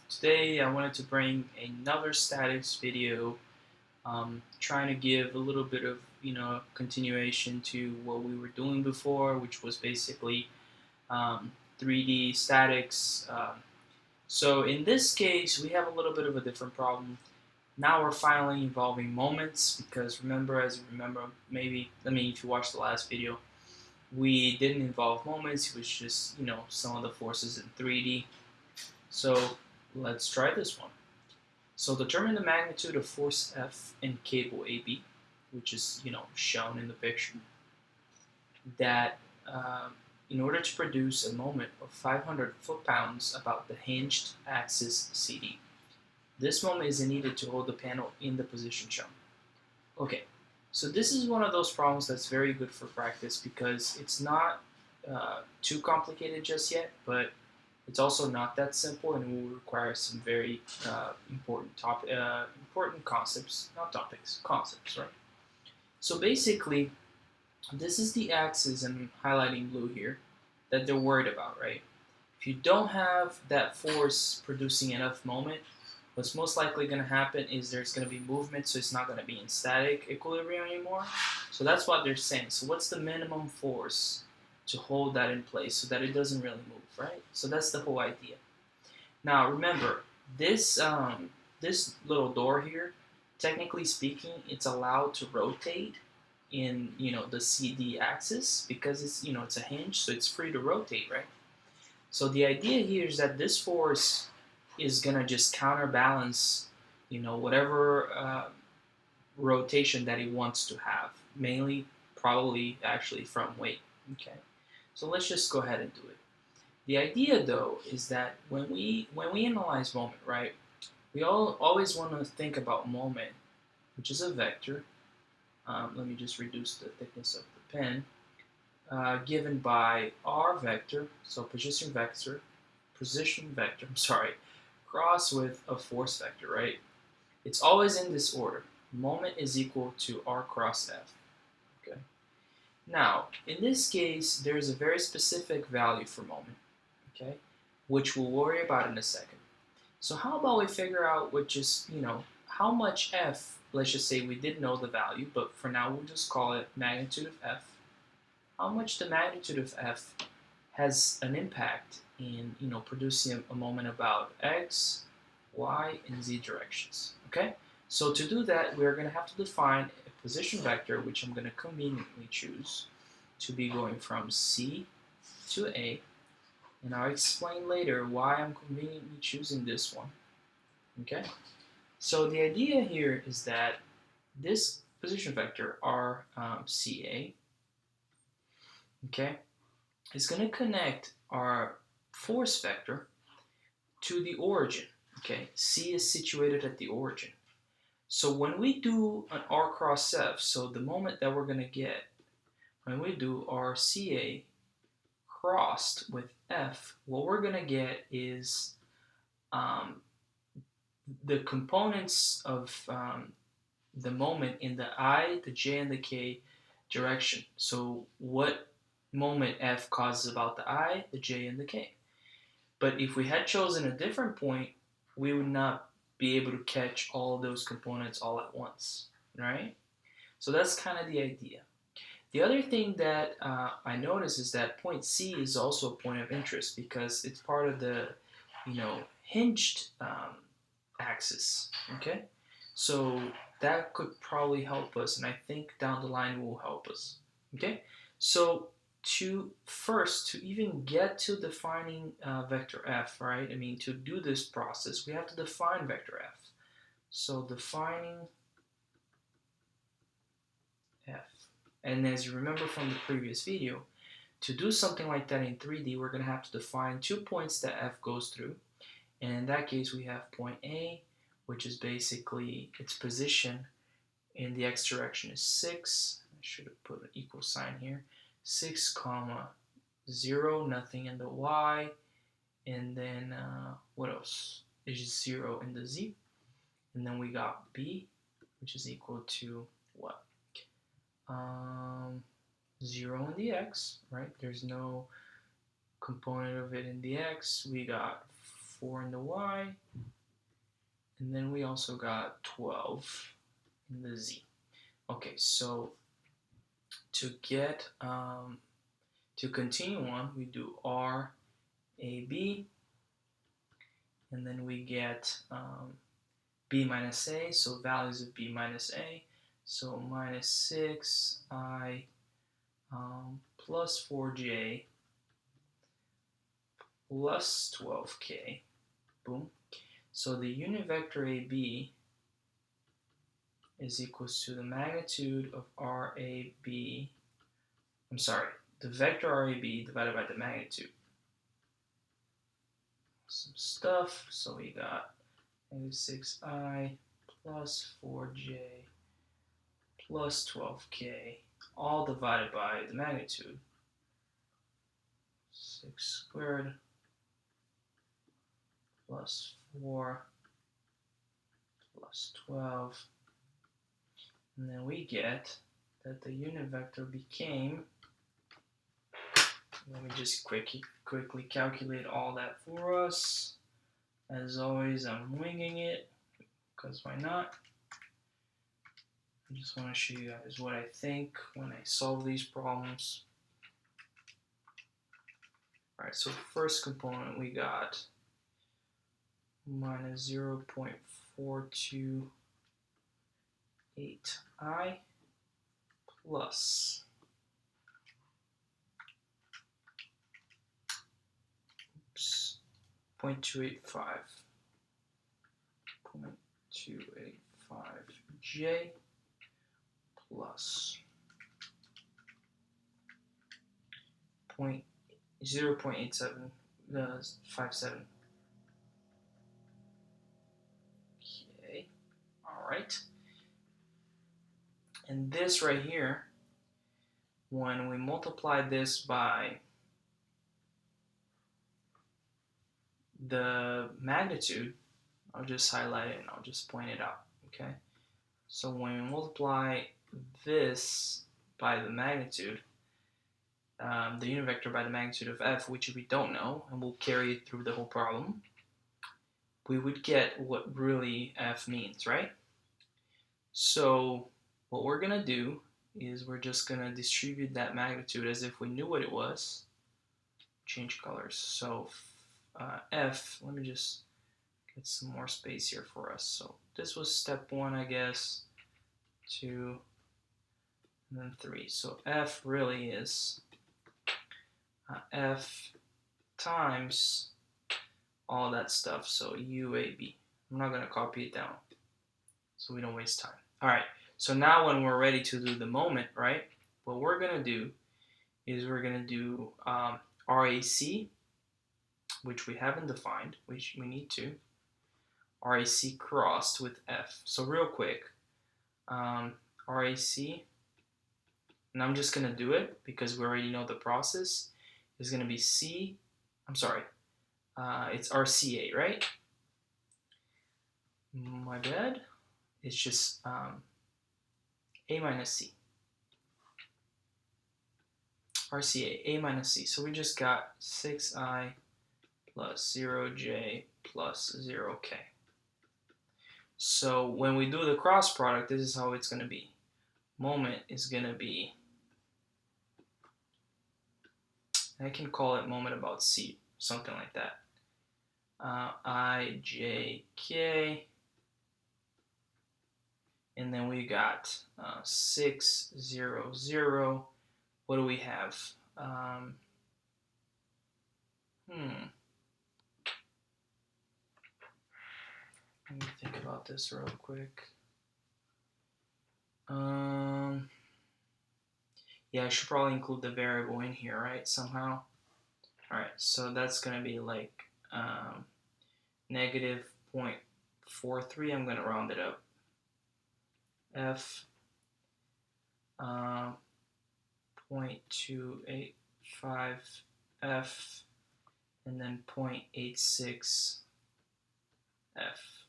Today I wanted to bring another statics video, trying to give a little bit of continuation to what we were doing before, which was basically 3D statics. So in this case, we have a little bit of a different problem. Now we're finally involving moments because remember, as you remember, maybe if you watched the last video, we didn't involve moments. It was just some of the forces in 3D. So let's try this one. So determine the magnitude of force F in cable AB, which is shown in the picture. That in order to produce a moment of 500 foot-pounds about the hinged axis CD, this moment is needed to hold the panel in the position shown. Okay, so this is one of those problems that's very good for practice because it's not too complicated just yet, but it's also not that simple and will require some very important concepts, not topics, concepts, right? So basically, this is the axis I'm highlighting blue here that they're worried about, right? If you don't have that force producing enough moment, what's most likely going to happen is there's going to be movement, so it's not going to be in static equilibrium anymore. So that's what they're saying. So what's the minimum force to hold that in place so that it doesn't really move, right? So that's the whole idea. Now remember, this little door here, technically speaking, it's allowed to rotate in the CD axis because it's a hinge, so it's free to rotate, right? So the idea here is that this force is gonna just counterbalance, whatever rotation that it wants to have, mainly probably actually from weight. Okay, so let's just go ahead and do it. The idea though is that when we analyze moment, right, we always want to think about moment, which is a vector. Let me just reduce the thickness of the pen. Given by r vector, so position vector, I'm sorry, cross with a force vector, right? It's always in this order. Moment is equal to r cross f. Okay. Now, in this case, there's a very specific value for moment, okay, which we'll worry about in a second. So how about we figure out how much f, let's just say we did know the value, but for now we'll just call it magnitude of f. How much the magnitude of f has an impact in producing a moment about x, y, and z directions. Okay, so to do that, we're going to have to define a position vector, which I'm going to conveniently choose to be going from C to A, and I'll explain later why I'm conveniently choosing this one. Okay, so the idea here is that this position vector RCA, okay, is going to connect our force vector to the origin. Okay, C is situated at the origin. So when we do an R cross F, so the moment that we're going to get when we do RCA crossed with F, what we're going to get is um, the components of the moment in the I, the J, and the K direction. So what moment F causes about the I, the J, and the K. But if we had chosen a different point, we would not be able to catch all those components all at once, right? So that's kind of the idea. The other thing that I notice is that point C is also a point of interest because it's part of the, hinged axis. Okay, so that could probably help us, and I think down the line will help us. Okay, so to even get to defining vector f, right? To do this process, we have to define vector f. So defining f, and as you remember from the previous video, to do something like that in 3D, we're going to have to define 2 points that f goes through. And in that case, we have point A, which is basically its position in the x direction is 6. I should have put an equal sign here. 6 comma 0, nothing in the y. And then what else? Is 0 in the z. And then we got B, which is equal to what? 0 in the x, right? There's no component of it in the x. We got 4 in the y, and then we also got 12 in the z. Okay, so to get to continue on, we do r a b, and then we get b minus a, so values of b minus a, so minus 6i plus 4j plus 12k, boom. So the unit vector AB is equals to the magnitude of RAB, I'm sorry, the vector RAB divided by the magnitude. Some stuff, so we got negative 6i plus 4j plus 12k, all divided by the magnitude. 6 squared plus 4 plus 12, and then we get that the unit vector became, let me just quickly calculate all that for us. As always, I'm winging it, because why not? I just want to show you guys what I think when I solve these problems. Alright, so first component we got minus 0.428i plus 0.285j plus 0.8757. Okay, all right. And this right here, when we multiply this by the magnitude, I'll just highlight it and I'll just point it out, okay? So when we multiply this by the magnitude, the unit vector by the magnitude of f, which we don't know, and we'll carry it through the whole problem, we would get what really f means, right? So what we're going to do is we're just going to distribute that magnitude as if we knew what it was. Change colors. So f, let me just get some more space here for us. So this was step 1, I guess, 2, and then 3. So f really is f times all that stuff, so UAB. I'm not going to copy it down so we don't waste time. Alright, so now when we're ready to do the moment, right, what we're going to do is we're going to do RAC, which we haven't defined, which we need to. RAC crossed with F. So real quick, RAC, and I'm just going to do it because we already know the process, is going to be C, I'm sorry, it's RCA, right? My bad. It's just A minus C. RCA, A minus C. So we just got 6i plus 0j plus 0k. So when we do the cross product, this is how it's going to be. Moment is going to be, I can call it moment about C, something like that. I, J, K, and then we got 6, 0, 0. What do we have? Let me think about this real quick. Yeah, I should probably include the variable in here, right, somehow. Alright, so that's going to be like negative 0.43. I'm going to round it up. F 0.285 F, and then 0.86 F.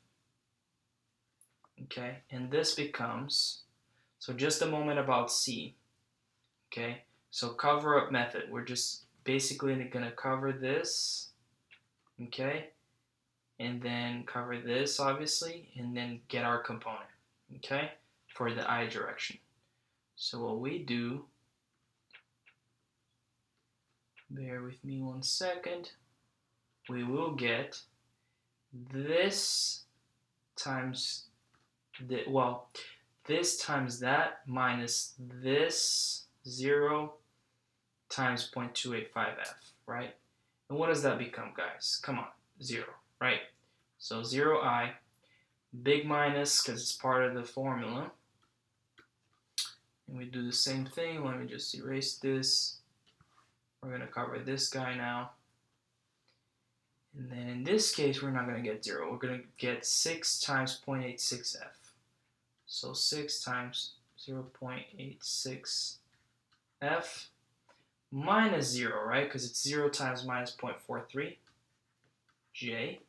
Okay, and this becomes, so just a moment about C. Okay, so cover up method. We're just basically going to cover this, okay, and then cover this obviously, and then get our component, okay, for the I direction. So what we do, bear with me 1 second, we will get this times this times that minus this 0 times 0.285f, right? And what does that become, guys? Come on, 0, right? So 0i, big minus because it's part of the formula. And we do the same thing. Let me just erase this. We're going to cover this guy now. And then in this case, we're not going to get 0. We're going to get 6 times 0.86f. So 6 times 0.86f minus 0, right? Because it's 0 times minus 0.43, j.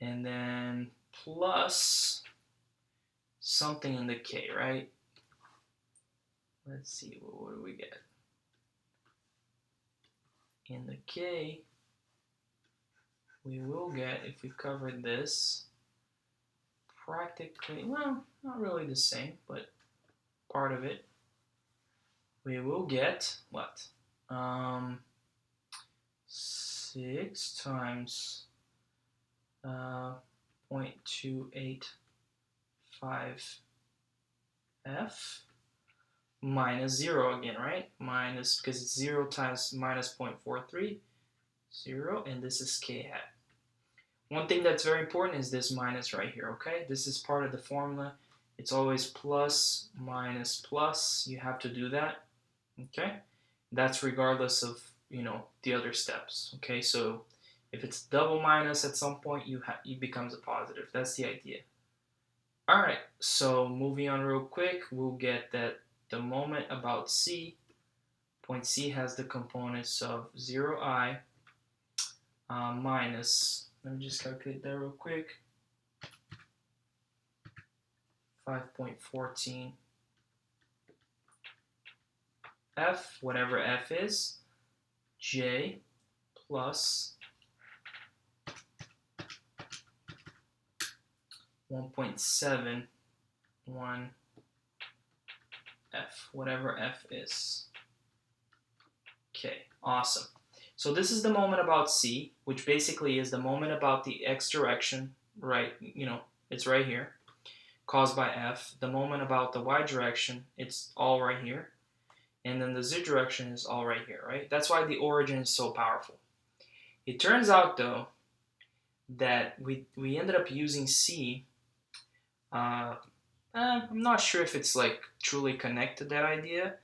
And then plus something in the k, right? Let's see, what do we get? In the k, we will get, if we cover this, practically, well, not really the same, but part of it, we will get what? 6 times 0.285f minus 0 again, right? Minus, because it's 0 times minus 0.43, 0, and this is k hat. One thing that's very important is this minus right here, okay? This is part of the formula. It's always plus, minus, plus. You have to do that, okay? That's regardless of, the other steps, okay? So if it's double minus at some point, it becomes a positive. That's the idea. All right, so moving on real quick, we'll get that the moment about C, point C has the components of 0i minus, let me just calculate that real quick, 5.14 f, whatever f is, j plus 1.71 f, whatever f is. Okay, awesome. So this is the moment about C, which basically is the moment about the x direction, right? It's right here, caused by f. The moment about the y direction, it's all right here. And then the z direction is all right here, right? That's why the origin is so powerful. It turns out, though, that we ended up using C. I'm not sure if it's like truly connected to that idea,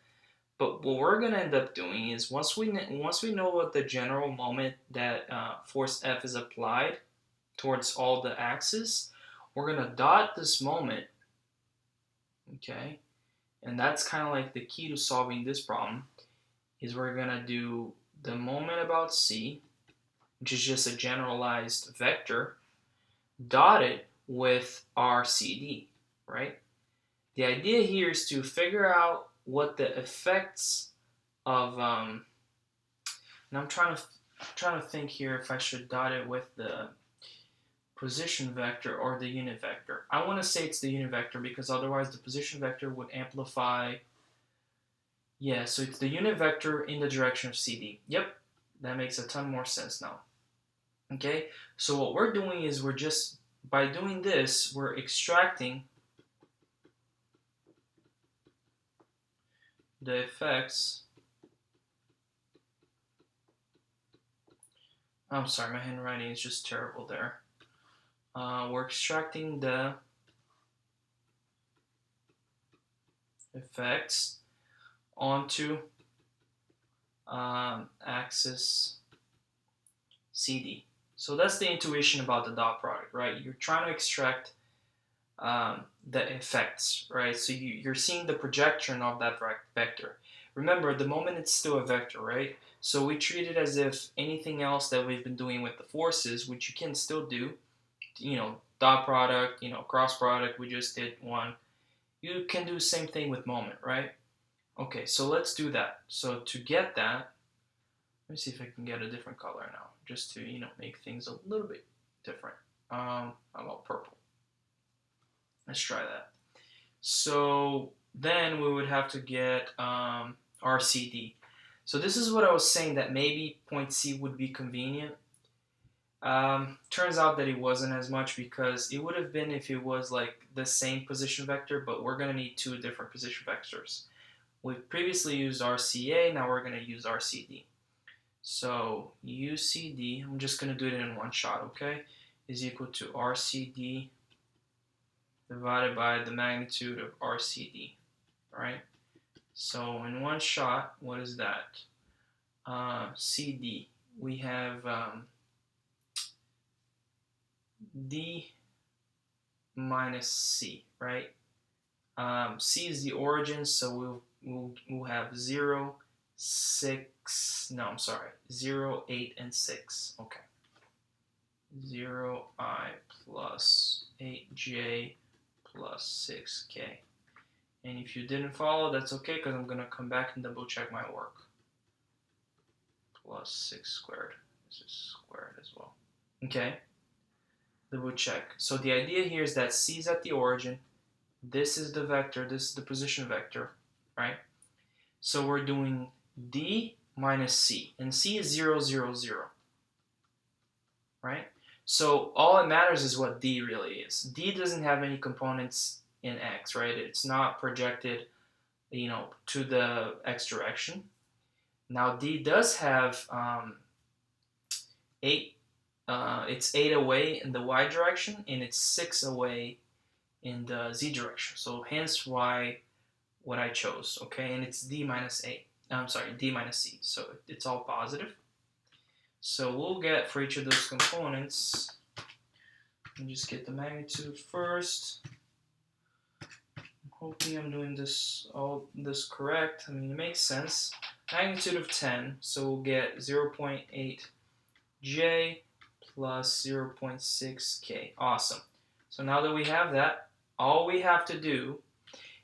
but what we're gonna end up doing is once we know what the general moment that force F is applied towards all the axes, we're gonna dot this moment, okay? And that's kind of like the key to solving this problem, is we're gonna do the moment about C, which is just a generalized vector, dotted with our CD, right? The idea here is to figure out what the effects of, and I'm trying to think here if I should dot it with the position vector or the unit vector. I want to say it's the unit vector because otherwise the position vector would amplify. Yeah, so it's the unit vector in the direction of CD. Yep, that makes a ton more sense now. Okay, so what we're doing is by doing this, we're extracting the effects. I'm sorry, my handwriting is just terrible there. We're extracting the effects onto axis CD. So that's the intuition about the dot product, right? You're trying to extract the effects, right? So you're seeing the projection of that vector. Remember, the moment it's still a vector, right? So we treat it as if anything else that we've been doing with the forces, which you can still do, dot product, cross product, we just did one. You can do the same thing with moment, right? Okay, so let's do that. So to get that, let me see if I can get a different color now, just to, make things a little bit different. How about purple? Let's try that. So then we would have to get RCD. So this is what I was saying, that maybe point C would be convenient. Turns out that it wasn't as much, because it would have been if it was like the same position vector, but we're going to need two different position vectors. We've previously used RCA, now we're going to use RCD. So UCD, I'm just going to do it in one shot, okay, is equal to RCD divided by the magnitude of RCD, all right? So in one shot, what is that? CD, we have D minus C, right? C is the origin, so we'll have 0, 6, no, I'm sorry, 0, 8, and 6, okay. 0i plus 8j plus 6k. And if you didn't follow, that's okay, because I'm going to come back and double check my work. Plus 6 squared. This is squared as well. Okay, double check. So the idea here is that C is at the origin. This is the vector. This is the position vector, right? So we're doing D minus C. And C is 0, 0, 0. Right? So all that matters is what D really is. D doesn't have any components in X, right? It's not projected, to the X direction. Now D does have 8. It's 8 away in the Y direction, and it's 6 away in the Z direction. So hence why what I chose, okay? And it's D minus A. I'm sorry, D minus C. So it's all positive. So we'll get for each of those components, let me just get the magnitude first. I'm hoping I'm doing all this correct. I mean, it makes sense. Magnitude of 10, so we'll get 0.8j plus 0.6k. Awesome. So now that we have that, all we have to do,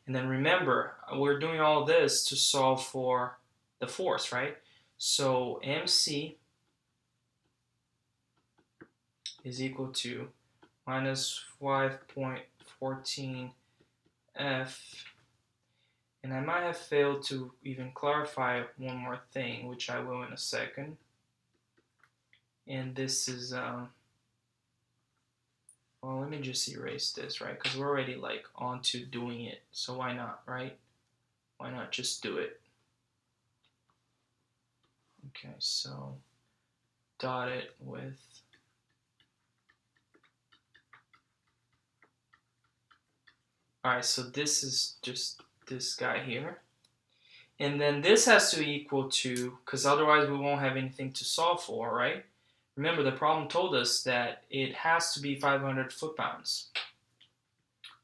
and then remember, we're doing all this to solve for the force, right? So MC is equal to minus 5.14 F. And I might have failed to even clarify one more thing, which I will in a second. And this is, well, let me just erase this, right? Because we're already like on to doing it. So why not, right? Why not just do it? Okay, so dot it with alright, so this is just this guy here. And then this has to equal to, because otherwise we won't have anything to solve for, right? Remember, the problem told us that it has to be 500 foot-pounds.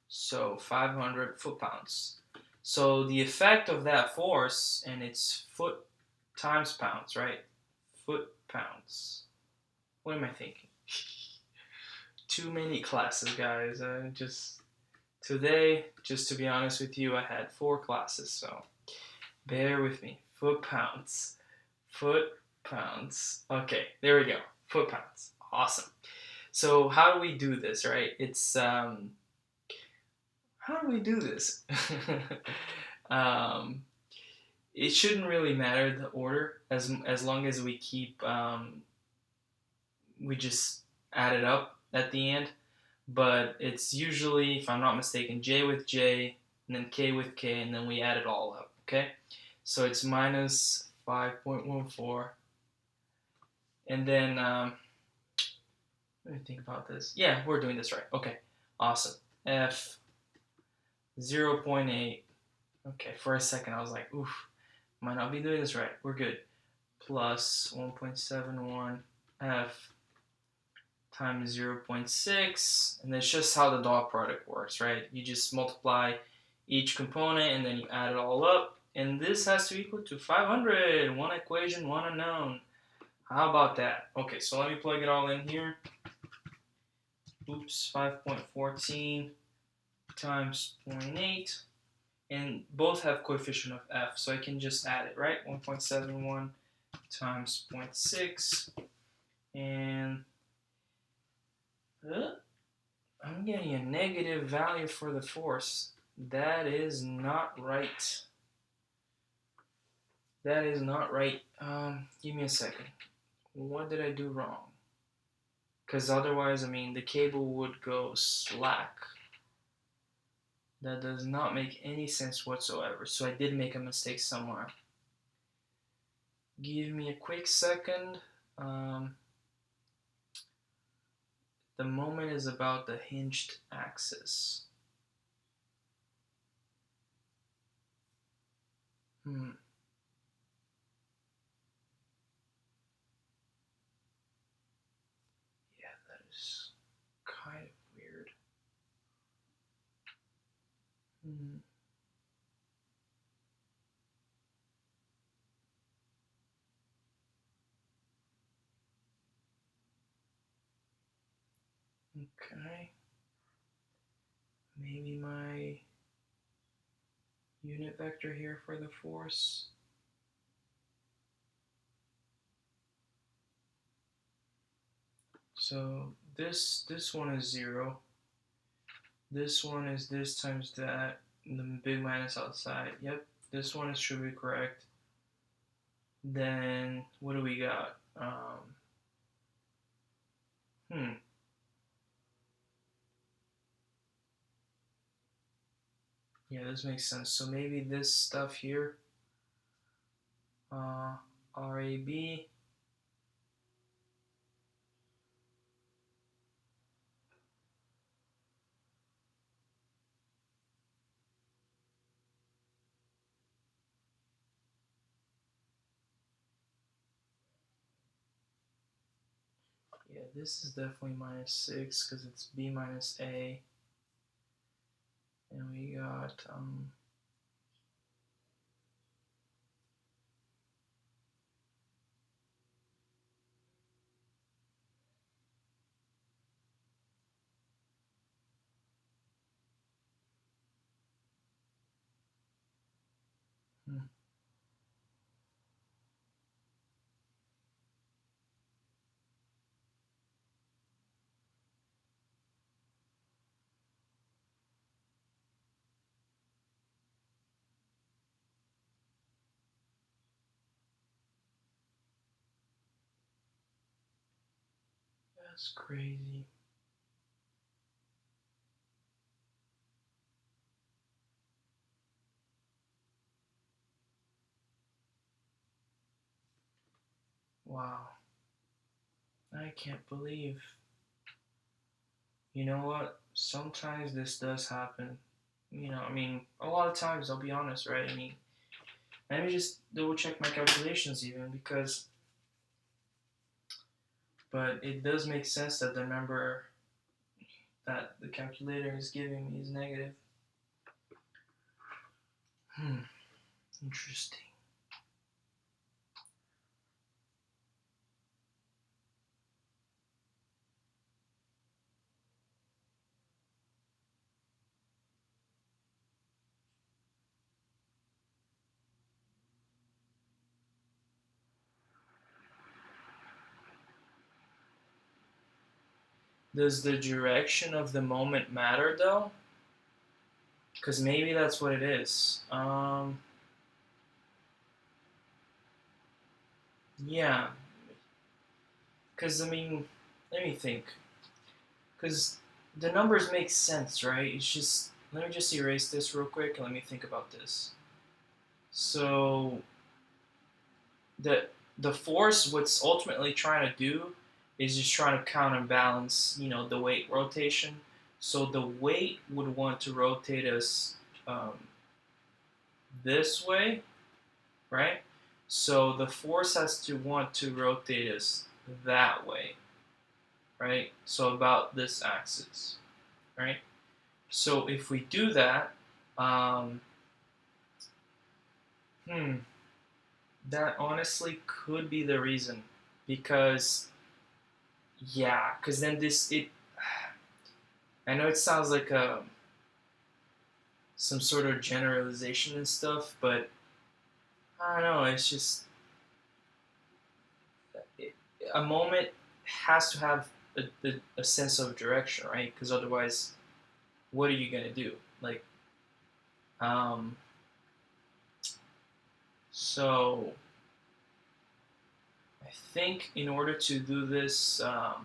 So 500 foot-pounds. So the effect of that force, and it's foot times pounds, right? Foot-pounds. What am I thinking? Too many classes, guys. Today, just to be honest with you, I had 4 classes, so bear with me. Foot-pounds. Foot-pounds. Okay, there we go. Foot-pounds. Awesome. So how do we do this, right? It's, how do we do this? It shouldn't really matter the order, as long as we keep, we just add it up at the end. But it's usually, if I'm not mistaken, J with J, and then K with K, and then we add it all up, okay? So it's minus 5.14, and then, let me think about this. Yeah, we're doing this right. Okay, awesome. F 0.8, okay, for a second I was like, oof, might not be doing this right. We're good. Plus 1.71 F times 0.6, and that's just how the dot product works, right? You just multiply each component and then you add it all up, and this has to equal to 500. One equation, one unknown. How about that? Okay, so let me plug it all in here. Oops, 5.14 times 0.8, and both have coefficient of F, so I can just add it, right? 1.71 times 0.6, and I'm getting a negative value for the force. That is not right. That is not right. Give me a second. What did I do wrong? Because otherwise, I mean, the cable would go slack. That does not make any sense whatsoever. So I did make a mistake somewhere. Give me a quick second. Um, the moment is about the hinged axis. Hmm. Yeah, that is kind of weird. Hmm. Okay. Maybe my unit vector here for the force. So this one is 0. This one is this times that, the big minus outside. Yep, this one should be correct. Then what do we got? Hmm. Yeah, this makes sense. So maybe this stuff here, RAB. Yeah, this is definitely -6 because it's B minus A. And we got, hmm. That's crazy. Wow. I can't believe. You know what? Sometimes this does happen. I mean, a lot of times, I'll be honest, right? I mean, let me just double check my calculations even because, but it does make sense that the number that the calculator is giving me is negative. Hmm, interesting. Does the direction of the moment matter though? Because maybe that's what it is. Yeah. Because, I mean, let me think. Because the numbers make sense, right? It's just, let me just erase this real quick and let me think about this. So, the the force, what's ultimately trying to do is just trying to counterbalance, the weight rotation. So the weight would want to rotate us, um, this way, right? So the force has to want to rotate us that way, right? So about this axis, right? So if we do that, um, hmm, that honestly could be the reason, because yeah, because then this it. I know it sounds like some sort of generalization and stuff, but I don't know. It's just it, a moment has to have a sense of direction, right? Because otherwise, what are you gonna do? Like, um, so I think in order to do this, I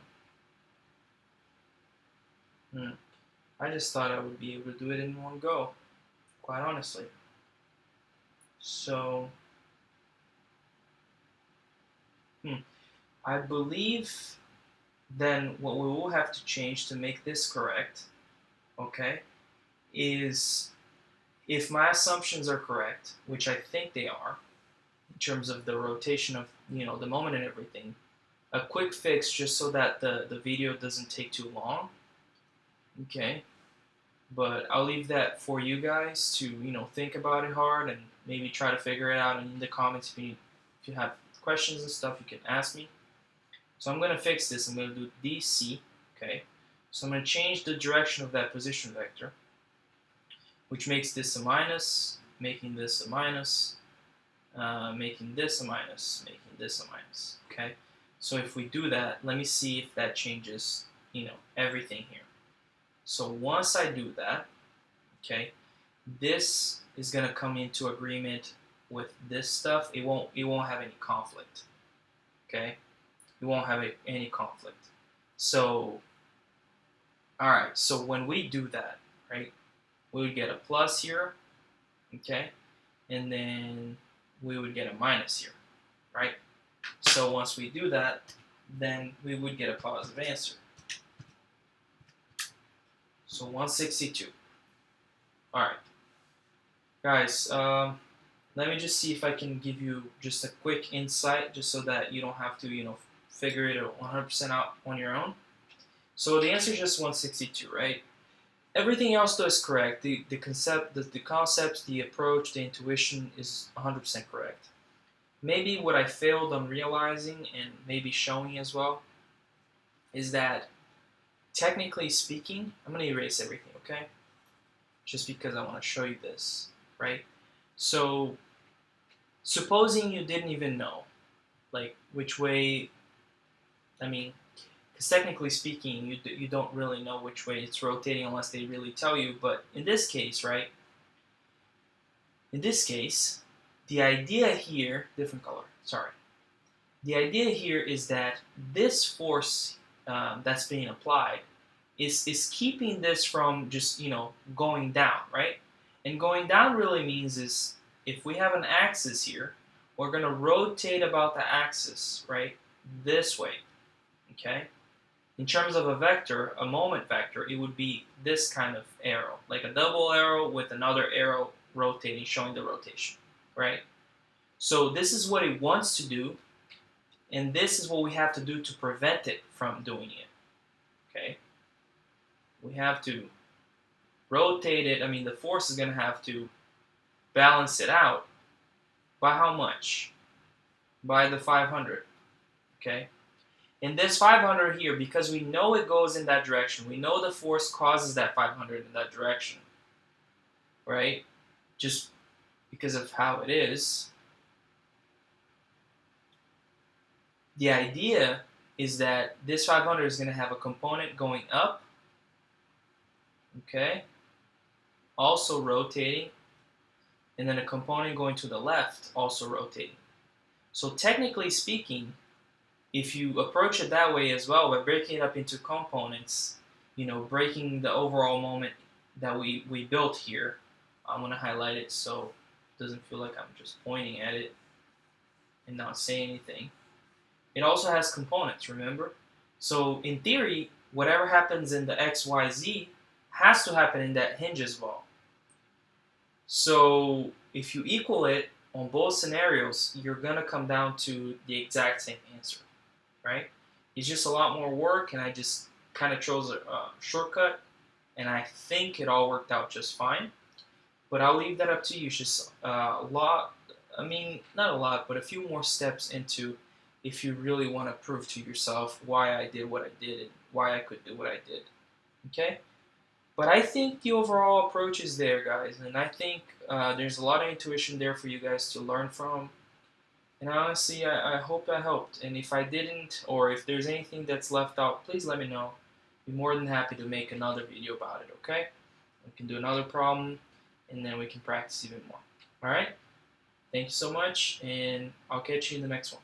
just thought I would be able to do it in one go, quite honestly. So, I believe then what we will have to change to make this correct, okay, is if my assumptions are correct, which I think they are, in terms of the rotation of the moment and everything, a quick fix just so that the video doesn't take too long, okay. But I'll leave that for you guys to think about it hard and maybe try to figure it out. And in the comments, if you have questions and stuff, you can ask me. So I'm gonna fix this. I'm gonna do DC, okay. So I'm gonna change the direction of that position vector, which makes this a minus, making this a minus, making this a minus, making this a minus, okay? So if we do that, let me see if that changes, everything here. So once I do that, okay, this is gonna come into agreement with this stuff. It won't have any conflict, okay? It won't have any conflict. So, all right. So when we do that, right, we would get a plus here, okay, and then we would get a minus here, right? So once we do that, then we would get a positive answer. So 162. All right, guys. Let me just see if I can give you just a quick insight, just so that you don't have to, figure it 100% out on your own. So the answer is just 162, right? Everything else though is correct. The concepts, the approach, the intuition is 100% correct. Maybe what I failed on realizing and maybe showing as well is that technically speaking, I'm going to erase everything, okay? Just because I want to show you this, right? So supposing you didn't even know, like which way, because technically speaking, you don't really know which way it's rotating unless they really tell you. But in this case, right? In this case, the idea here, different color, sorry. The idea here is that this force that's being applied is keeping this from just, going down, right? And going down really means is if we have an axis here, we're going to rotate about the axis, right? This way, okay? In terms of a vector, a moment vector, it would be this kind of arrow, like a double arrow with another arrow rotating, showing the rotation, right? So this is what it wants to do, and this is what we have to do to prevent it from doing it, okay? We have to rotate it. The force is going to have to balance it out. By how much? By the 500, okay? And this 500 here, because we know it goes in that direction, we know the force causes that 500 in that direction, right? Just because of how it is. The idea is that this 500 is going to have a component going up, okay, also rotating, and then a component going to the left, also rotating. So technically speaking, if you approach it that way as well, by breaking it up into components, breaking the overall moment that we built here, I'm going to highlight it so it doesn't feel like I'm just pointing at it and not saying anything. It also has components, remember? So in theory, whatever happens in the XYZ has to happen in that hinge as well. So if you equal it on both scenarios, you're going to come down to the exact same answer, right? It's just a lot more work, and I just kind of chose a shortcut, and I think it all worked out just fine. But I'll leave that up to you. It's just a lot, not a lot, but a few more steps into if you really want to prove to yourself why I did what I did and why I could do what I did, okay? But I think the overall approach is there, guys, and I think there's a lot of intuition there for you guys to learn from. And And honestly, I hope I helped. And if I didn't, or if there's anything that's left out, please let me know. I'd be more than happy to make another video about it, okay? We can do another problem, and then we can practice even more. Alright? Thank you so much, and I'll catch you in the next one.